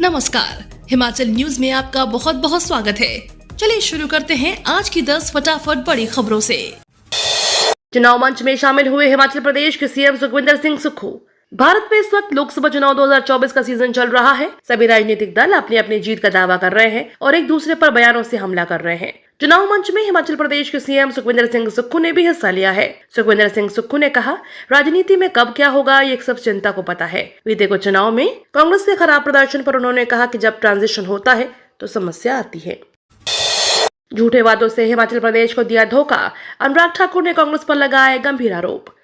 नमस्कार, हिमाचल न्यूज में आपका बहुत बहुत स्वागत है। चलिए शुरू करते हैं आज की 10 फटाफट बड़ी खबरों से। चुनाव मंच में शामिल हुए हिमाचल प्रदेश के सीएम सुखविंदर सिंह सुक्खू। भारत में इस वक्त लोकसभा चुनाव 2024 का सीजन चल रहा है। सभी राजनीतिक दल अपनी अपनी जीत का दावा कर रहे हैं और एक दूसरे पर बयानों से हमला कर रहे हैं। चुनाव मंच में हिमाचल प्रदेश के सीएम सुखविंदर सिंह सुक्खू ने भी हिस्सा लिया है। सुखविंदर सिंह सुक्खू ने कहा, राजनीति में कब क्या होगा ये सब जनता को पता है। बीते कुछ चुनाव में कांग्रेस के खराब प्रदर्शन पर उन्होंने कहा कि जब ट्रांजिशन होता है तो समस्या आती है। झूठे वादों से हिमाचल प्रदेश को दिया धोखा, अनुराग ठाकुर ने कांग्रेस पर लगाए गंभीर आरोप।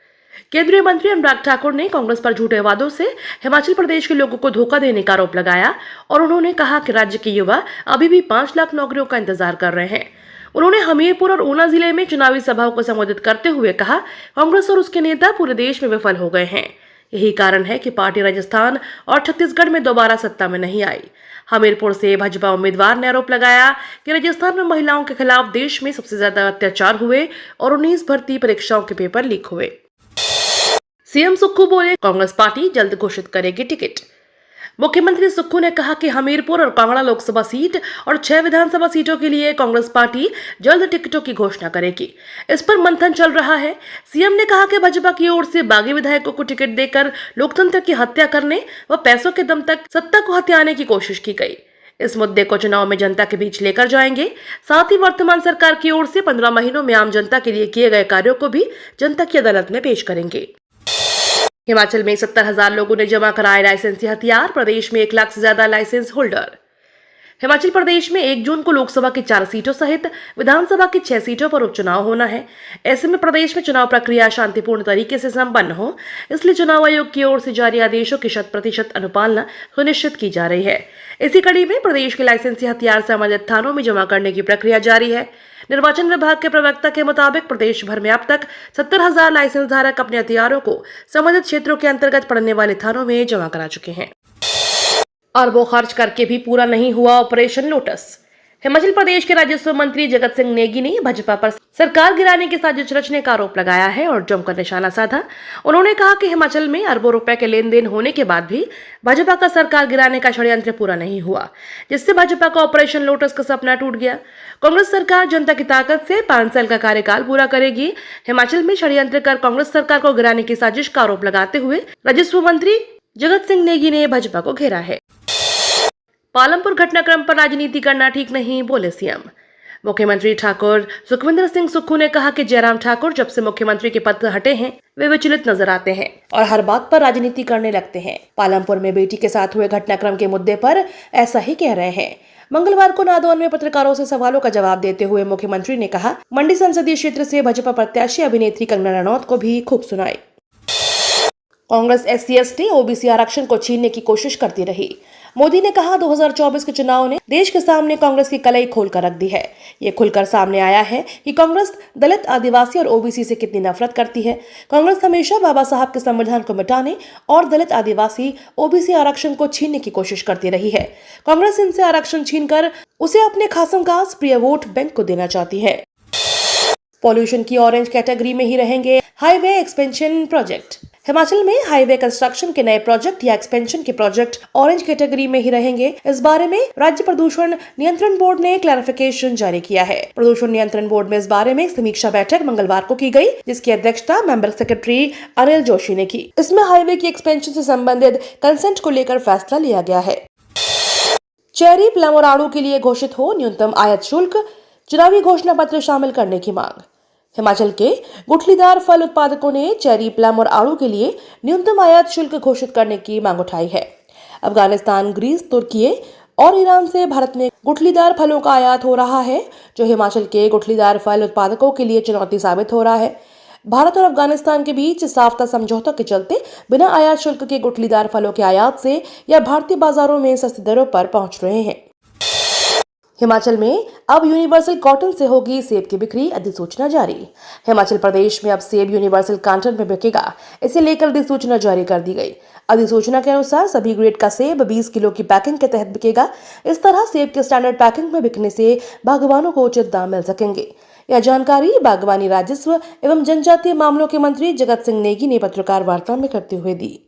केंद्रीय मंत्री अनुराग ठाकुर ने कांग्रेस पर झूठे वादों से हिमाचल प्रदेश के लोगों को धोखा देने का आरोप लगाया और उन्होंने कहा कि राज्य के युवा अभी भी 5 लाख नौकरियों का इंतजार कर रहे हैं। उन्होंने हमीरपुर और ऊना जिले में चुनावी सभाओं को संबोधित करते हुए कहा, कांग्रेस और उसके नेता पूरे देश में विफल हो गए हैं। यही कारण है कि पार्टी राजस्थान और छत्तीसगढ़ में दोबारा सत्ता में नहीं आई। हमीरपुर से भाजपा उम्मीदवार ने आरोप लगाया कि राजस्थान में महिलाओं के खिलाफ देश में सबसे ज्यादा अत्याचार हुए और 19 भर्ती परीक्षाओं के पेपर लीक हुए। सीएम सुक्खू बोले, कांग्रेस पार्टी जल्द घोषित करेगी टिकट। मुख्यमंत्री सुक्खू ने कहा कि हमीरपुर और कांगड़ा लोकसभा सीट और 6 विधानसभा सीटों के लिए कांग्रेस पार्टी जल्द टिकटों की घोषणा करेगी। इस पर मंथन चल रहा है। सीएम ने कहा कि भाजपा की ओर से बागी विधायकों को टिकट देकर लोकतंत्र की हत्या करने व पैसों के दम तक सत्ता को हथियाने की कोशिश की गई। इस मुद्दे को चुनाव में जनता के बीच लेकर जाएंगे। साथ ही वर्तमान सरकार की ओर से 15 महीनों में आम जनता के लिए किए गए कार्यों को भी जनता की अदालत में पेश करेंगे। हिमाचल में 70,000 लोगों ने जमा कराए लाइसेंसी हथियार, प्रदेश में 1 लाख से ज्यादा लाइसेंस होल्डर। हिमाचल प्रदेश में 1 जून को लोकसभा की 4 सीटों सहित विधानसभा की 6 सीटों पर उपचुनाव होना है। ऐसे में प्रदेश में चुनाव प्रक्रिया शांतिपूर्ण तरीके से संपन्न हो, इसलिए चुनाव आयोग की ओर से जारी आदेशों की 100% अनुपालना सुनिश्चित की जा रही है। इसी कड़ी में प्रदेश के लाइसेंसी हथियार संबंधित थानों में जमा करने की प्रक्रिया जारी है। निर्वाचन विभाग के प्रवक्ता के मुताबिक प्रदेश भर में अब तक 70,000 लाइसेंस धारक अपने हथियारों को संबंधित क्षेत्रों के अंतर्गत पड़ने वाले थानों में जमा करा चुके हैं। अरबों खर्च करके भी पूरा नहीं हुआ ऑपरेशन लोटस। हिमाचल प्रदेश के राजस्व मंत्री जगत सिंह नेगी ने भाजपा पर सरकार गिराने की साजिश रचने का आरोप लगाया है और जमकर निशाना साधा। उन्होंने कहा कि हिमाचल में अरबों रुपए के लेन देन होने के बाद भी भाजपा का सरकार गिराने का षड्यंत्र पूरा नहीं हुआ, जिससे भाजपा का ऑपरेशन लोटस का सपना टूट गया। कांग्रेस सरकार जनता की ताकत से 5 साल का कार्यकाल पूरा करेगी। हिमाचल में षड्यंत्र कर कांग्रेस सरकार को गिराने की साजिश का आरोप लगाते हुए राजस्व मंत्री जगत सिंह नेगी ने भाजपा को घेरा है। पालमपुर घटनाक्रम पर राजनीति करना ठीक नहीं, बोले सीएम। मुख्यमंत्री ठाकुर सुखविंदर सिंह सुक्खू ने कहा कि जयराम ठाकुर जब से मुख्यमंत्री के पद से हटे हैं वे विचलित नजर आते हैं और हर बात पर राजनीति करने लगते हैं। पालमपुर में बेटी के साथ हुए घटनाक्रम के मुद्दे पर ऐसा ही कह रहे हैं। मंगलवार को नादौन में पत्रकारों से सवालों का जवाब देते हुए मुख्यमंत्री ने कहा, मंडी संसदीय क्षेत्र से भाजपा प्रत्याशी अभिनेत्री कंगना रनौत को भी खूब सुनाई। कांग्रेस SC/ST OBC आरक्षण को छीनने की कोशिश करती रही। मोदी ने कहा, 2024 के चुनाव ने देश के सामने कांग्रेस की कलई खोलकर रख दी है। ये खुलकर सामने आया है कि कांग्रेस दलित, आदिवासी और OBC से कितनी नफरत करती है। कांग्रेस हमेशा बाबा साहब के संविधान को मिटाने और दलित, आदिवासी, OBC आरक्षण को छीनने की कोशिश करती रही है। कांग्रेस इनसे आरक्षण छीनकर उसे अपने खासमखास प्रिय वोट बैंक को देना चाहती है। पॉल्यूशन की ऑरेंज कैटेगरी में ही रहेंगे हाईवे एक्सपेंशन प्रोजेक्ट। हिमाचल में हाईवे कंस्ट्रक्शन के नए प्रोजेक्ट या एक्सपेंशन के प्रोजेक्ट ऑरेंज कैटेगरी में ही रहेंगे। इस बारे में राज्य प्रदूषण नियंत्रण बोर्ड ने क्लैरिफिकेशन जारी किया है। प्रदूषण नियंत्रण बोर्ड में इस बारे में एक समीक्षा बैठक मंगलवार को की गई, जिसकी अध्यक्षता मेंबर सेक्रेटरी अनिल जोशी ने की। इसमें हाईवे की एक्सपेंशन से संबंधित कंसेंट को लेकर फैसला लिया गया है। चेरी, प्लम और आड़ू के लिए घोषित हो न्यूनतम आयात शुल्क, चुनावी घोषणा पत्र शामिल करने की मांग। हिमाचल के गुठलीदार फल उत्पादकों ने चेरी, प्लम और आड़ू के लिए न्यूनतम आयात शुल्क घोषित करने की मांग उठाई है। अफगानिस्तान, ग्रीस, तुर्की और ईरान से भारत में गुठलीदार फलों का आयात हो रहा है, जो हिमाचल के गुठलीदार फल उत्पादकों के लिए चुनौती साबित हो रहा है। भारत और अफगानिस्तान के बीच साफ्ता समझौता के चलते बिना आयात शुल्क के गुठलीदार फलों के आयात से या भारतीय बाजारों में सस्ती दरों पर पहुंच रहे हैं। हिमाचल में अब यूनिवर्सल कॉटन से होगी सेब की बिक्री, अधिसूचना जारी। हिमाचल प्रदेश में अब सेब यूनिवर्सल कॉटन में बिकेगा, इसे लेकर अधिसूचना जारी कर दी गई। अधिसूचना के अनुसार सभी ग्रेड का सेब 20 किलो की पैकिंग के तहत बिकेगा। इस तरह सेब के स्टैंडर्ड पैकिंग में बिकने से बागवानों को उचित दाम मिल सकेंगे। यह जानकारी बागवानी, राजस्व एवं जनजातीय मामलों के मंत्री जगत सिंह नेगी ने पत्रकार वार्ता में करते हुए दी।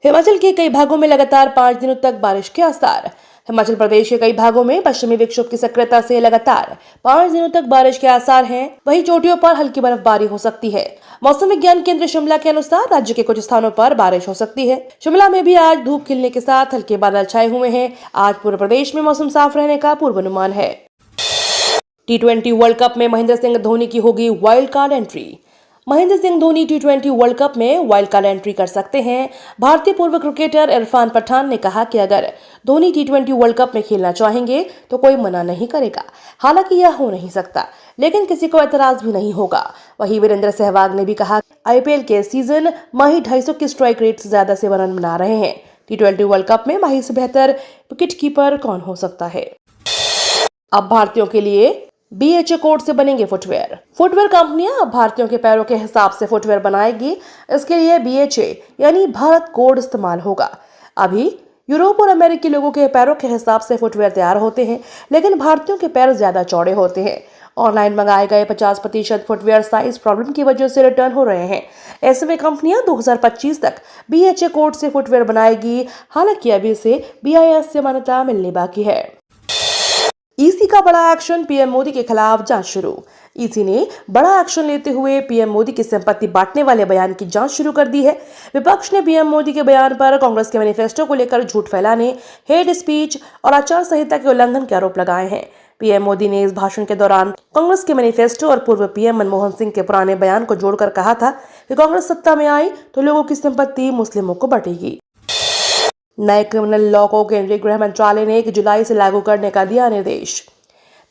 हिमाचल के कई भागों में लगातार 5 दिनों तक बारिश के आसार। हिमाचल प्रदेश के कई भागों में पश्चिमी विक्षोभ की सक्रियता से लगातार 5 दिनों तक बारिश के आसार हैं। वहीं चोटियों पर हल्की बर्फबारी हो सकती है। मौसम विज्ञान केंद्र शिमला के अनुसार राज्य के कुछ स्थानों पर बारिश हो सकती है। शिमला में भी आज धूप खिलने के साथ हल्के बादल छाए हुए हैं। आज पूरे प्रदेश में मौसम साफ रहने का पूर्वानुमान है। T20 वर्ल्ड कप में महेंद्र सिंह धोनी की होगी wild card entry. Mahendra Singh Dhoni T20 world cup में वाइल्ड कार्ड एंट्री कर सकते हैं। भारतीय पूर्व क्रिकेटर इरफान पठान ने कहा कि अगर धोनी T20 वर्ल्ड कप में खेलना चाहेंगे तो कोई मना नहीं करेगा। हालांकि यह हो नहीं सकता, लेकिन किसी को एतराज भी नहीं होगा। वहीं वीरेंद्र सहवाग ने भी कहा IPL के सीजन माही 250 की स्ट्राइक रेट से ज्यादा से रन बना रहे हैं। T20 वर्ल्ड कप में माही से बेहतर विकेट कीपर कौन हो सकता है। अब भारतीयों के लिए BHA कोड से बनेंगे फुटवेयर कंपनियां अब भारतीयों के पैरों के हिसाब से फुटवेयर बनाएगी। इसके लिए BHA यानी भारत कोड इस्तेमाल होगा। अभी यूरोप और अमेरिकी लोगों के पैरों के हिसाब से फुटवेयर तैयार होते हैं, लेकिन भारतीयों के पैर ज्यादा चौड़े होते हैं। ऑनलाइन मंगाए गए 50% फुटवेयर साइज प्रॉब्लम की वजह से रिटर्न हो रहे हैं। ऐसे में कंपनियां 2025 तक BHA कोड से फुटवेयर बनाएगी। हालांकि अभी इसे BIS से मान्यता मिलनी बाकी है। EC का बड़ा एक्शन, पीएम मोदी के खिलाफ जांच शुरू। EC ने बड़ा एक्शन लेते हुए पीएम मोदी की संपत्ति बांटने वाले बयान की जांच शुरू कर दी है। विपक्ष ने पीएम मोदी के बयान पर कांग्रेस के मैनिफेस्टो को लेकर झूठ फैलाने, हेट स्पीच और आचार संहिता के उल्लंघन के आरोप लगाए हैं। पीएम मोदी ने इस भाषण के दौरान कांग्रेस के मैनिफेस्टो और पूर्व पीएम मनमोहन सिंह के पुराने बयान को जोड़कर कहा था कि कांग्रेस सत्ता में आई तो लोगों की संपत्ति मुस्लिमों को बंटेगी। नए क्रिमिनल लॉ को केंद्रीय गृह मंत्रालय ने 1 जुलाई से लागू करने का दिया निर्देश।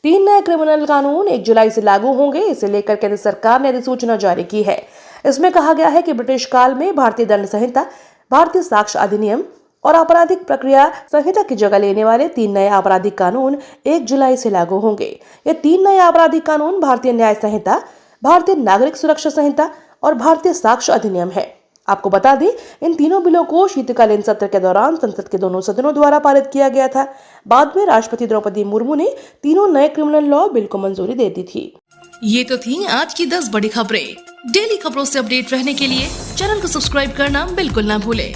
3 नए क्रिमिनल कानून 1 जुलाई से लागू होंगे। इसे लेकर केंद्र सरकार ने अधिसूचना जारी की है। इसमें कहा गया है कि ब्रिटिश काल में भारतीय दंड संहिता, भारतीय साक्ष्य अधिनियम और आपराधिक प्रक्रिया संहिता की जगह लेने वाले 3 नए आपराधिक कानून 1 जुलाई से लागू होंगे। ये 3 नए आपराधिक कानून भारतीय न्याय संहिता, भारतीय नागरिक सुरक्षा संहिता और भारतीय साक्ष्य अधिनियम है। आपको बता दें, इन तीनों बिलों को शीतकालीन सत्र के दौरान संसद के दोनों सदनों द्वारा पारित किया गया था। बाद में राष्ट्रपति द्रौपदी मुर्मू ने तीनों नए क्रिमिनल लॉ बिल को मंजूरी दे दी थी। ये तो थी आज की 10 बड़ी खबरें। डेली खबरों से अपडेट रहने के लिए चैनल को सब्सक्राइब करना बिल्कुल ना भूलें।